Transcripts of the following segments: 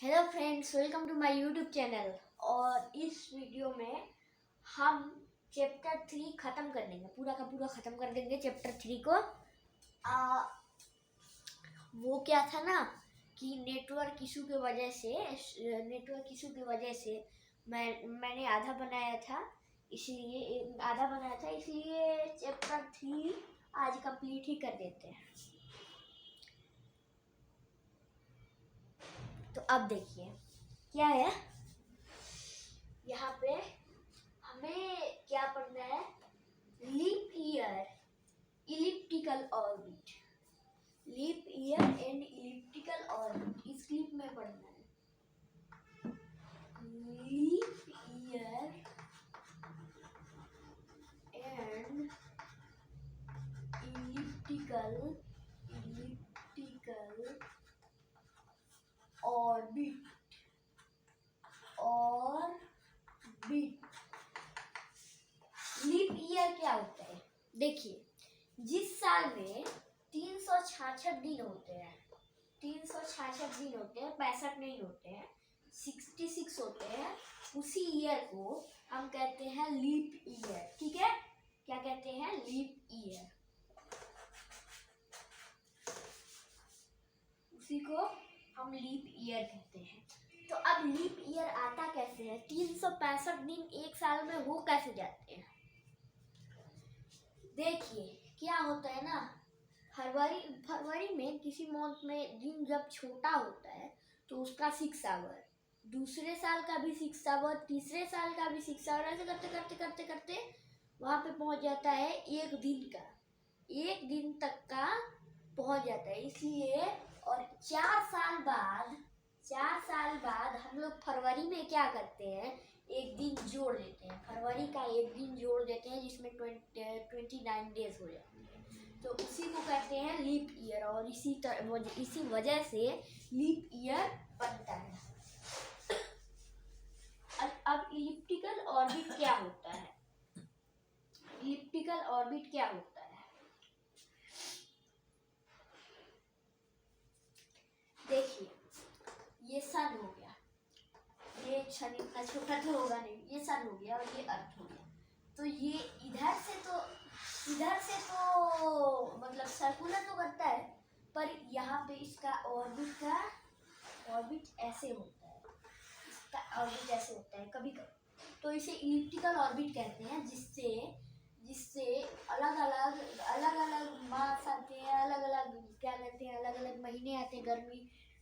Hello friends, welcome to my YouTube channel. और इस video में हम चैप्टर 3 ख़त्म कर देंगे, पूरा का पूरा ख़त्म कर देंगे चैप्टर 3 को। वो क्या था ना कि नेटवर्क इशू की वजह से मैंने आधा बनाया था, इसलिए चैप्टर 3 आज कंप्लीट ही कर देते हैं। तो अब देखिए क्या है यहाँ पे। हमें क्या पढ़ना है? Leap year, elliptical orbit, leap year and elliptical orbit. इस क्लिप में पढ़ना है leap year and elliptical orbit. Leap year क्या होता है? देखिए, जिस साल में 366 दिन होते हैं, 65 नहीं होते हैं, 66 होते हैं, उसी ईयर को हम कहते हैं लीप ईयर। ठीक है, क्या कहते हैं? Leap year. उसी को हम लीप ईयर कहते हैं। तो अब लीप ईयर आता कैसे है? 365 दिन एक साल में हो कैसे जाते हैं? देखिए क्या होता है ना, फरवरी में किसी मंथ में दिन जब छोटा होता है तो उसका 6 आवर, दूसरे साल का भी 6 आवर, तीसरे साल का भी 6 आवर, ऐसे करते करते करते करते वहां पे पहुंच जाता है एक दिन तक का पहुंच जाता है। इसलिए और 4 साल बाद हम लोग फरवरी में क्या करते हैं? एक दिन जोड़ देते हैं, फरवरी का एक दिन जोड़ देते हैं, जिसमें 29 डेज हो जाते हैं। तो उसी को कहते हैं लीप ईयर, और इसी वजह से लीप ईयर बनता है। अब इलिप्टिकल ऑर्बिट क्या होता है? इलिप्टिकल ऑर्बिट क्या होता है? देखिए, ये सन हो गया, ये सन इतना छोटा तो होगा नहीं, ये सन हो गया और ये अर्थ हो गया। तो ये इधर से तो मतलब सर्कुलर तो करता है, पर यहाँ पे इसका ऑर्बिट ऐसे होता है, इसका ऑर्बिट ऐसे होता है कभी कभी। तो इसे इलिप्टिकल ऑर्बिट कहते हैं, जिससे अलग अलग मास आते हैं, अलग अलग क्या कहते हैं, अलग अलग महीने आते हैं,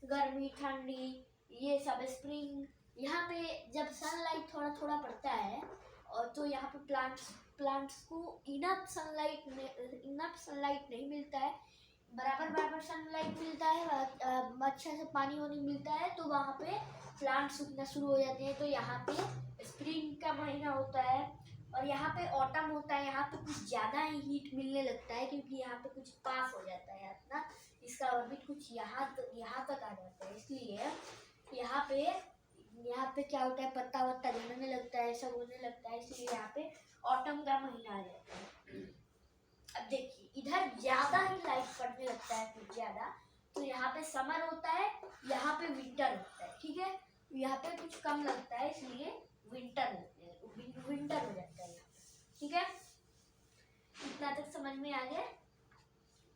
गर्मी ठंडी, ये सब स्प्रिंग। यहाँ पे जब सनलाइट थोड़ा थोड़ा पड़ता है और तो यहाँ पे प्लांट्स को इनफ सनलाइट नहीं मिलता है, बराबर सनलाइट मिलता है, अच्छा से पानी वानी मिलता है, तो वहाँ पे प्लांट्स उगना शुरू हो जाते हैं। तो यहाँ पे स्प्रिंग का महीना होता है और यहाँ पे ऑटम होता है। यहाँ पे कुछ ज़्यादा ही हीट मिलने लगता है, क्योंकि यहाँ पे कुछ पास हो जाता है अपना, इसका ऑर्बिट कुछ यहाँ तक आ जाता है। इसलिए यहाँ पे क्या होता है, पत्ता वत्ता गिरने लगता है, सब होने लगता है, इसलिए यहाँ पे ऑटम का महीना आ जाता है। अब देखिए, इधर ज्यादा ही लाइट पड़ने लगता है, कुछ ज्यादा, तो यहाँ पे समर होता है, यहाँ पे विंटर होता है। ठीक है, यहाँ पे कुछ कम लगता है, इसलिए विंटर हो जाता है। ठीक है, इतना तक समझ में आ गया।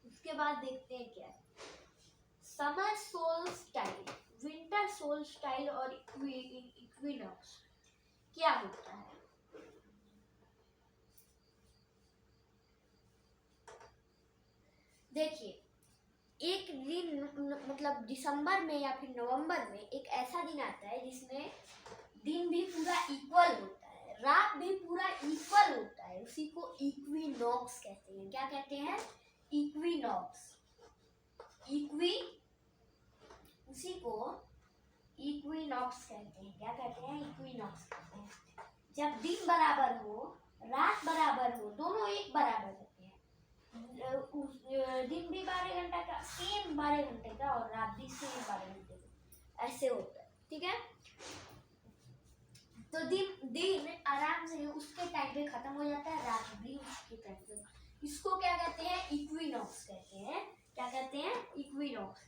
उसके बाद देखते हैं क्या है, समर सोल्स्टाइल, विंटर सोल्स्टाइल और इक्विनॉक्स क्या होता है? देखिए, एक दिन मतलब दिसंबर में या फिर नवंबर में एक ऐसा दिन आता है जिसमें दिन भी पूरा इक्वल होता है, रात भी पूरा इक्वल होता है, उसी को इक्विनॉक्स कहते हैं। क्या कहते हैं? इक्विनॉक्स। उसी को इक्विनॉक्स कहते हैं। क्या कहते हैं? इक्विनॉक्स कहते हैं। जब दिन बराबर हो, रात बराबर हो, दोनों एक बराबर होते हैं, दिन भी 12 घंटा का, सेम 12 घंटे का, और रात भी सेम 12 घंटे का, ऐसे होता है। ठीक है, तो दिन आराम से उसके टाइम पे खत्म हो जाता है, रात भी उसके टाइम पे। इसको क्या कहते हैं? इक्विनॉक्स कहते हैं। क्या कहते हैं? इक्विनॉक्स।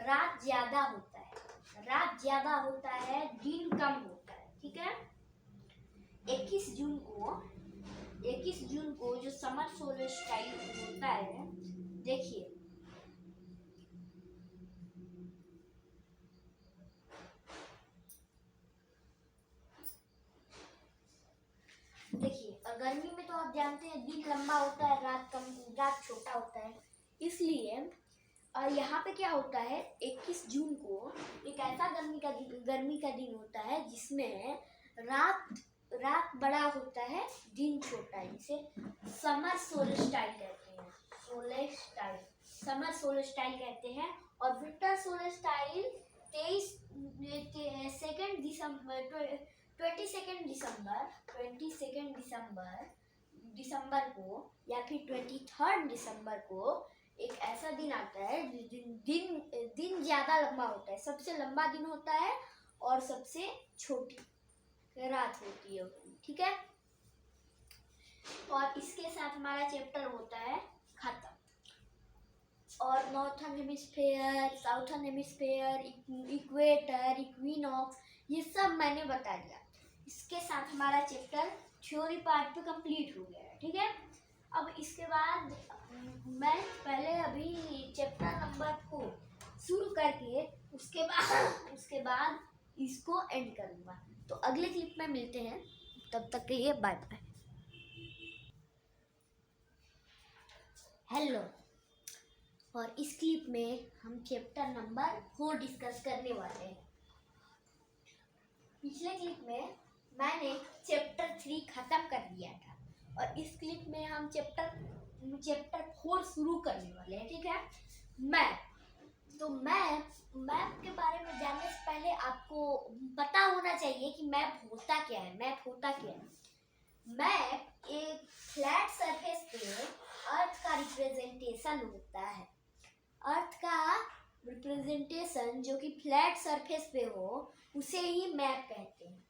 रात ज्यादा होता है, रात ज्यादा होता है, दिन कम होता है। ठीक है, 21 जून को जो समर सोल्स्टिस होता है, देखिए और गर्मी में तो आप जानते हैं दिन लंबा होता है, रात छोटा होता है, इसलिए यहाँ पे क्या होता है, 21 जून को एक ऐसा गर्मी का दिन होता है जिसमें रात बड़ा होता है, दिन छोटा है, जिसे समर सोल्स्टिस कहते हैं। समर सोल्स्टिस कहते हैं। और विंटर सोल्स्टिस 22 दिसंबर को या फिर 23 दिसंबर को एक ऐसा दिन आता है दिन ज्यादा लंबा होता है, सबसे लंबा दिन होता है और सबसे छोटी रात होती है। ठीक है, और इसके साथ हमारा चैप्टर होता है खत्म। और northern hemisphere, southern hemisphere, equator, equinox, ये सब मैंने बता दिया। इसके साथ हमारा चैप्टर थ्योरी पार्ट तो कंप्लीट हो गया है। ठीक है, अब इसके बाद मैं पहले अभी चैप्टर नंबर 4 शुरू करके उसके बाद इसको एंड करूँगा। तो अगले क्लिप में मिलते हैं, तब तक के लिए बाय बाय। हेलो, और इस क्लिप में हम चैप्टर नंबर 4 डिस्कस करने वाले हैं। पिछले क्लिप में मैंने चैप्टर 3 खत्म कर दिया था और इस क्लिप में हम चैप्टर 4 शुरू करने वाले हैं। ठीक है, मैप के बारे में जानने से पहले आपको पता होना चाहिए कि मैप होता क्या है। मैप एक फ्लैट सरफेस पे अर्थ का रिप्रेजेंटेशन होता है। अर्थ का रिप्रेजेंटेशन जो कि फ्लैट सरफेस पे हो उसे ही मैप कहते हैं।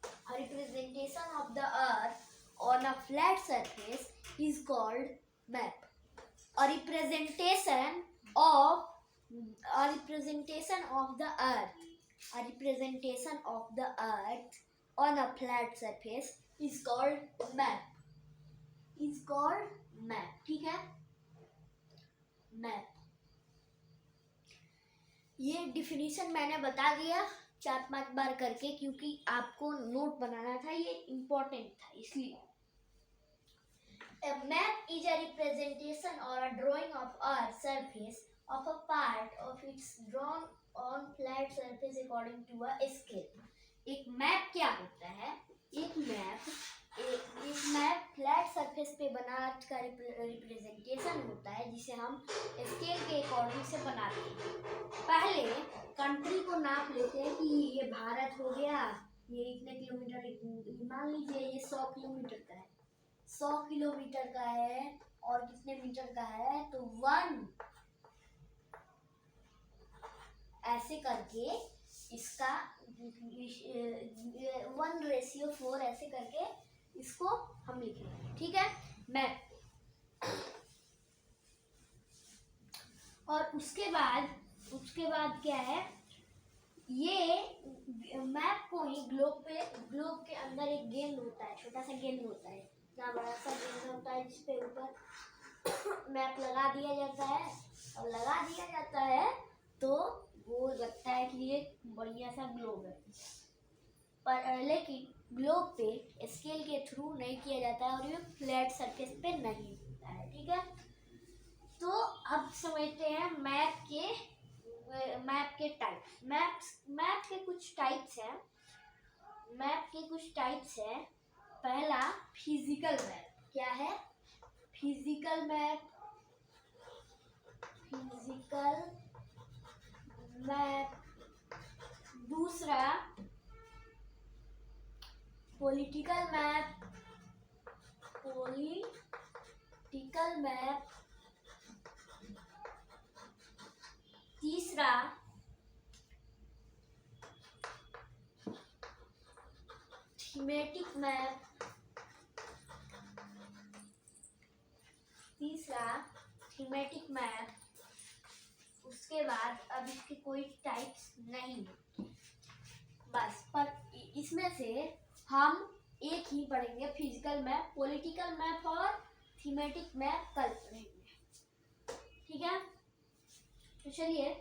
A representation of the earth on a flat surface is called map. A representation of the earth on a flat surface is called map. ठीक है, मैप। ये डिफिनीशन मैंने बता दिया 4-5 बार करके, क्योंकि आपको नोट बनाना था, ये इम्पोर्टेंट था इसलिए। A map is a representation or a drawing of Earth's surface of a part of its drawn on flat surface according to a scale. एक मैप क्या होता है? एक मैप फ्लैट सरफेस पे बना अर्थ का रिप्रेजेंटेशन होता है जिसे हम स्केल के अकॉर्डिंग से बनाते हैं। पहले कंट्री को नाप लेते हैं कि ये भारत हो गया, ये इतने किलोमीटर, मान लीजिए ये 100 किलोमीटर का है, 100 किलोमीटर का है और कितने मीटर का है, तो 1 ऐसे करके इसका 1:4 ऐसे करके इसको हम लिखेंगे। ठीक है, मैप। और उसके बाद क्या है, ये मैप को ही ग्लोब के अंदर एक गेंद होता है, छोटा सा गेंद होता है, इतना बड़ा सा गेंद होता है जिसपे ऊपर मैप लगा दिया जाता है तो वो लगता है कि ये बढ़िया सा ग्लोब है। पर लेकिन ग्लोब पे स्केल के थ्रू नहीं किया जाता है और ये फ्लैट सरफेस पे नहीं होता है। ठीक है, तो अब समझते हैं मैप के टाइप्स। मैप के कुछ टाइप्स हैं। पहला फिजिकल मैप। क्या है? Physical map. दूसरा पॉलिटिकल मैप। तीसरा थीमेटिक मैप। उसके उसके बाद अब इसके कोई टाइप्स नहीं है बस। पर इसमें से हम एक ही पढ़ेंगे, फिजिकल मैप, पॉलिटिकल मैप और थीमेटिक मैप कल पढ़ेंगे, ठीक है। तो चलिए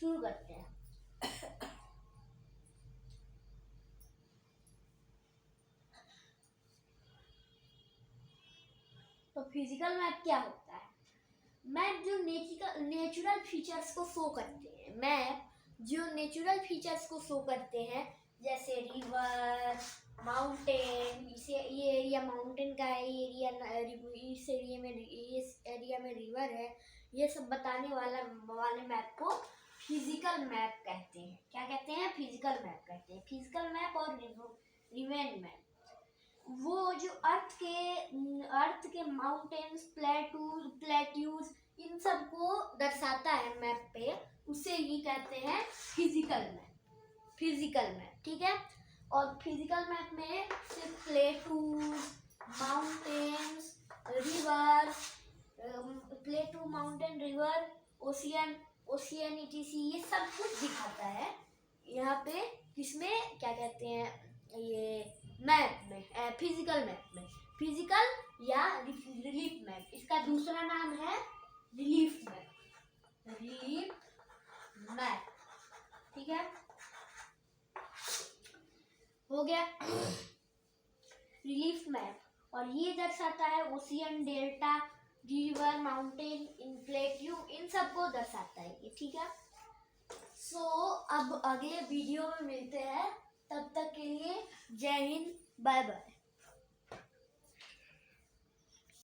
शुरू करते हैं। तो फिजिकल मैप क्या होता है? मैप जो नेचुरल फीचर्स को शो करते हैं, मैप जो नेचुरल फीचर्स को शो करते हैं, जैसे रिवर, माउंटेन, इसे ये एरिया माउंटेन का है, ये एरिया इस एरिया में रिवर है, ये सब बताने वाले मैप को फिजिकल मैप कहते हैं। क्या कहते हैं? फिजिकल मैप कहते हैं। फिजिकल मैप और रिवेन मैप वो जो अर्थ के माउंटेन्स, प्लेट्यूज इन सब को दर्शाता है मैप पे, उसे ही कहते हैं फिजिकल मैप, ठीक है। और फिजिकल मैप में सिर्फ plateaus, mountains, river, mountain, river, ocean etc., ये सब कुछ दिखाता है यहाँ पे। किसमें? क्या कहते हैं? ये मैप में, फिजिकल मैप में। फिजिकल या रिलीफ मैप, इसका दूसरा नाम है रिलीफ मैप, ठीक है। हो गया रिलीफ मैप, और ये दर्शाता है ओशियन, डेल्टा, रिवर, माउंटेन, इन प्लेट्यू, इन सब को दर्शाता है ये, ठीक है। सो अब अगले वीडियो में मिलते हैं, तब तक के लिए जय हिंद, बाय बाय।